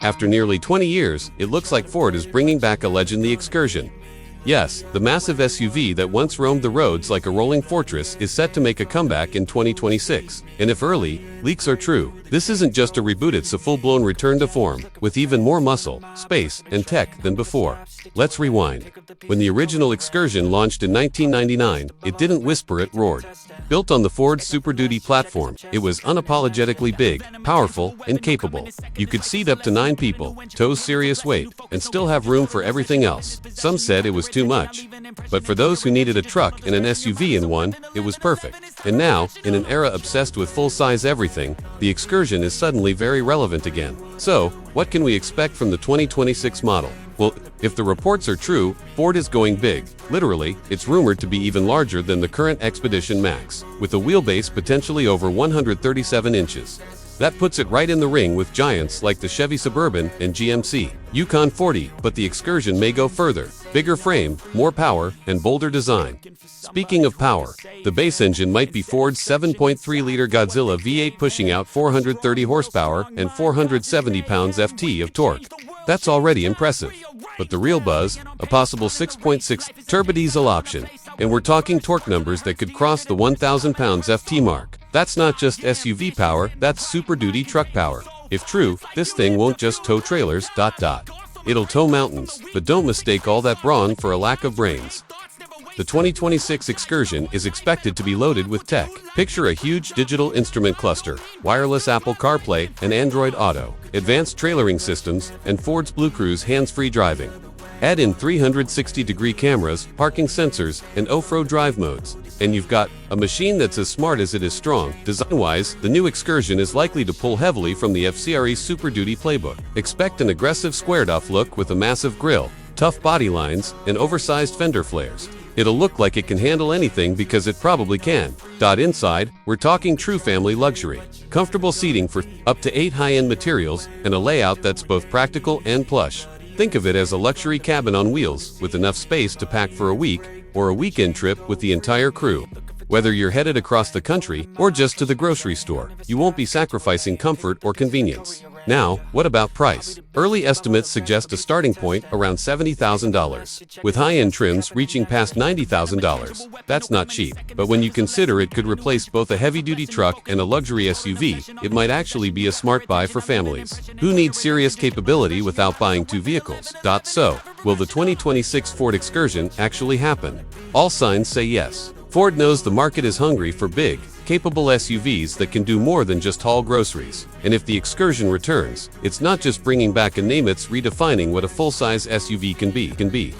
After nearly 20 years, it looks like Ford is bringing back a legend, the Excursion. Yes, the massive SUV that once roamed the roads like a rolling fortress is set to make a comeback in 2026. And if early leaks are true, this isn't just a reboot, it's a full-blown return to form, with even more muscle, space, and tech than before. Let's rewind. When the original Excursion launched in 1999, it didn't whisper, it roared. Built on the Ford Super Duty platform, it was unapologetically big, powerful, and capable. You could seat up to 9 people, tow serious weight, and still have room for everything else. Some said it was too much. But for those who needed a truck and an SUV in one, it was perfect. And now, in an era obsessed with full-size everything, the Excursion is suddenly very relevant again. So, what can we expect from the 2026 model? Well, if the reports are true, Ford is going big. Literally, it's rumored to be even larger than the current Expedition Max, with a wheelbase potentially over 137 inches. That puts it right in the ring with giants like the Chevy Suburban and GMC Yukon 40, but the Excursion may go further. Bigger frame, more power, and bolder design. Speaking of power, the base engine might be Ford's 7.3-liter Godzilla V8, pushing out 430 horsepower and 470 pounds-ft of torque. That's already impressive. But the real buzz, a possible 6.6 turbodiesel option. And we're talking torque numbers that could cross the 1,000 pounds-ft mark. That's not just SUV power, that's Super Duty truck power. If true, this thing won't just tow trailers, It'll tow mountains, but don't mistake all that brawn for a lack of brains. The 2026 Excursion is expected to be loaded with tech. Picture a huge digital instrument cluster, wireless Apple CarPlay and Android Auto, advanced trailering systems, and Ford's Blue Cruise hands-free driving. Add in 360-degree cameras, parking sensors, and off-road drive modes, and you've got a machine that's as smart as it is strong. Design-wise, the new Excursion is likely to pull heavily from the FCRE Super Duty playbook. Expect an aggressive squared-off look with a massive grille, tough body lines, and oversized fender flares. It'll look like it can handle anything because it probably can. Inside, we're talking true family luxury. Comfortable seating for up to 8 high-end materials, and a layout that's both practical and plush. Think of it as a luxury cabin on wheels, with enough space to pack for a week or a weekend trip with the entire crew. Whether you're headed across the country or just to the grocery store, you won't be sacrificing comfort or convenience. Now, what about price? Early estimates suggest a starting point around $70,000, with high-end trims reaching past $90,000. That's not cheap, but when you consider it could replace both a heavy-duty truck and a luxury SUV, it might actually be a smart buy for families. Who needs serious capability without buying 2 vehicles? So, will the 2026 Ford Excursion actually happen? All signs say yes. Ford knows the market is hungry for big, capable SUVs that can do more than just haul groceries. And if the Excursion returns, it's not just bringing back a name, it's redefining what a full-size SUV can be.